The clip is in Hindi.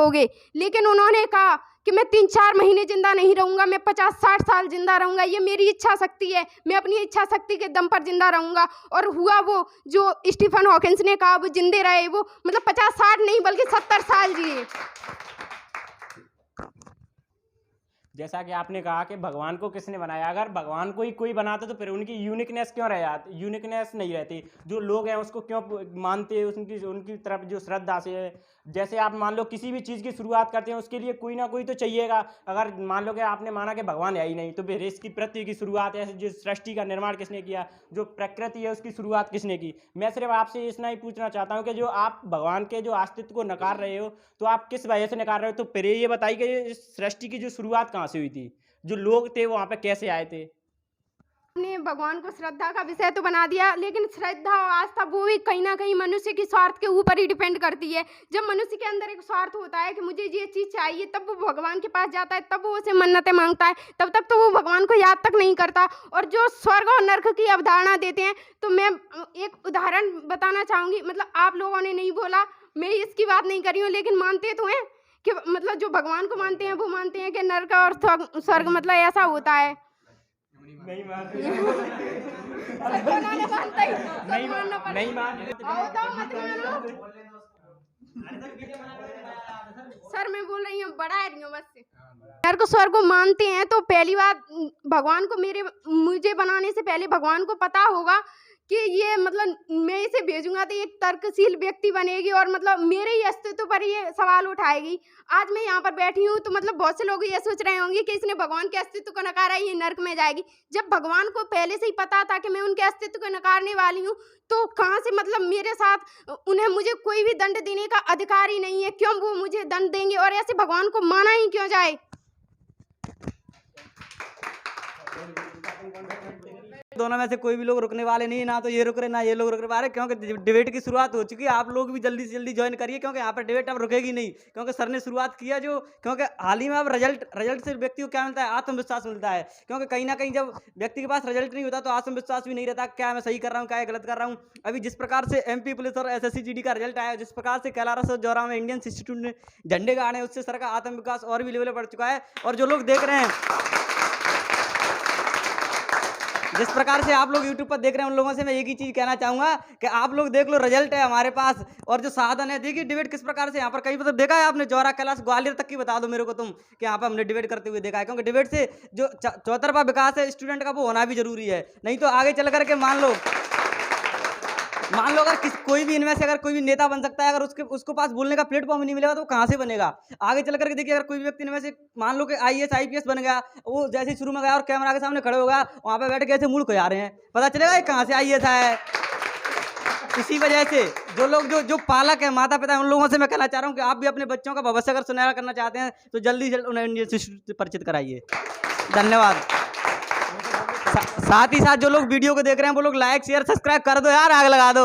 लोगे, लेकिन उन्होंने कहा कि मैं 3-4 महीने जिंदा नहीं रहूंगा, मैं 50-60 साल जिंदा रहूंगा, ये मेरी इच्छा शक्ति है, मैं अपनी इच्छा शक्ति के दम पर जिंदा रहूंगा। और हुआ वो जो स्टीफन हॉकिंस ने कहा, वो जिंदे रहे, वो मतलब 50-60 नहीं बल्कि 70 साल जिए। जैसा कि आपने कहा कि भगवान को किसने बनाया, अगर भगवान को ही कोई बनाता तो फिर उनकी यूनिकनेस क्यों रह जाती, यूनिकनेस नहीं रहती। जो लोग हैं उसको क्यों मानते हैं, उनकी तरफ जो श्रद्धा से है। जैसे आप मान लो किसी भी चीज़ की शुरुआत करते हैं उसके लिए कोई ना कोई तो चाहिएगा। अगर मान लो कि आपने माना कि भगवान है ही नहीं, तो फिर इसकी पृथ्वी की शुरुआत है, जो सृष्टि का निर्माण किसने किया, जो प्रकृति है उसकी शुरुआत किसने की। मैं सिर्फ आपसे इतना ही पूछना चाहता हूँ कि जो आप भगवान के जो अस्तित्व को नकार रहे हो, तो आप किस वजह से नकार रहे हो। तो फिर ये बताइए कि इस सृष्टि की जो शुरुआत कहाँ से हुई थी, जो लोग थे वहाँ पे कैसे आए थे। ने भगवान को श्रद्धा का विषय तो बना दिया, लेकिन श्रद्धा और आस्था वो भी कहीं ना कहीं मनुष्य की स्वार्थ के ऊपर ही डिपेंड करती है। जब मनुष्य के अंदर एक स्वार्थ होता है कि मुझे ये चीज़ चाहिए, तब वो भगवान के पास जाता है, तब वो उसे मन्नतें मांगता है, तब तक तो वो भगवान को याद तक नहीं करता। और जो स्वर्ग और नर्क की अवधारणा देते हैं, तो मैं एक उदाहरण बताना चाहूँगी। मतलब आप लोगों ने नहीं बोला, मैं इसकी बात नहीं करी हूँ, लेकिन मानते तो हैं कि मतलब जो भगवान को मानते हैं वो मानते हैं कि नर्क और स्वर्ग मतलब ऐसा होता है। नहीं मानते, नहीं मानते सर, मैं बोल रही हूँ, बढ़ा रही हूँ बस। नर्क स्वर्ग को मानते हैं तो पहली बात, भगवान को मुझे बनाने से पहले भगवान को पता होगा कि ये मतलब मैं इसे भेजूंगा तो एक तर्कशील व्यक्ति बनेगी और मतलब मेरे ही अस्तित्व पर ये सवाल उठाएगी। आज मैं यहाँ पर बैठी हूँ तो मतलब बहुत से लोग ये सोच रहे होंगे कि इसने भगवान के अस्तित्व को नकारा, ये नर्क में जाएगी। जब भगवान को पहले से ही पता था कि मैं उनके अस्तित्व को नकारने वाली हूँ, तो कहाँ से मतलब मेरे साथ उन्हें मुझे कोई भी दंड देने का अधिकार ही नहीं है। क्यों वो मुझे दंड देंगे, और ऐसे भगवान को माना ही क्यों जाए। दोनों में से कोई भी लोग रुकने वाले नहीं, ना तो ये रुक रहे ना ये लोग रुक रहे, क्योंकि डिबेट की शुरुआत हो चुकी है। आप लोग भी जल्दी से जल्दी ज्वाइन करिए, क्योंकि यहाँ पर डिबेट अब रुकेगी नहीं, क्योंकि सर ने शुरुआत किया जो, क्योंकि हाल ही में अब रिजल्ट से व्यक्ति को क्या मिलता है, आत्मविश्वास मिलता है। क्योंकि कहीं ना कहीं जब व्यक्ति के पास रिजल्ट नहीं होता तो आत्मविश्वास भी नहीं रहता, क्या मैं सही कर रहा हूँ, क्या गलत कर रहा हूँ। अभी जिस प्रकार से MP पुलिस और SSC GD का रिजल्ट आया, जिस प्रकार से कैलारस और जौरा में इंडियन इंस्टीट्यूट ने झंडे गाड़े, उससे सर का आत्मविश्वास और भी लेवल बढ़ चुका है। और जो लोग देख रहे हैं, जिस प्रकार से आप लोग YouTube पर देख रहे हैं, उन लोगों से मैं एक ही चीज़ कहना चाहूँगा कि आप लोग देख लो, रिजल्ट है हमारे पास और जो साधन है। देखिए डिबेट किस प्रकार से यहाँ पर कहीं मतलब देखा है आपने, जौरा कैलाश ग्वालियर तक की बता दो मेरे को तुम कि यहाँ पर हमने डिबेट करते हुए देखा है। क्योंकि डिबेट से जो चौतरफा विकास है स्टूडेंट का, वो होना भी जरूरी है। नहीं तो आगे चल करके मान लो अगर कोई भी इनमें से अगर कोई भी नेता बन सकता है, अगर उसको पास बोलने का प्लेटफॉर्म नहीं मिलेगा तो वो कहाँ से बनेगा। आगे चल करके देखिए, अगर कोई भी व्यक्ति इनमें से मान लो कि IAS IPS बन गया, वो जैसे ही शुरू में गया और कैमरा के सामने खड़े हो गया, वहाँ पे बैठ के ऐसे मूड को जा रहे हैं, पता चलेगा ये कहाँ से IAS आया है। इसी वजह से जो लोग जो पालक है, माता पिता है, उन लोगों से मैं कहना चाह रहा हूँ कि आप भी अपने बच्चों का भविष्य अगर सुनहरा करना चाहते हैं तो जल्दी से उन्हें इंडियन इंस्टीट्यूट से परिचित कराइए। धन्यवाद। साथ ही साथ जो लोग वीडियो को देख रहे हैं वो लोग लाइक शेयर सब्सक्राइब कर दो यार, आग लगा दो।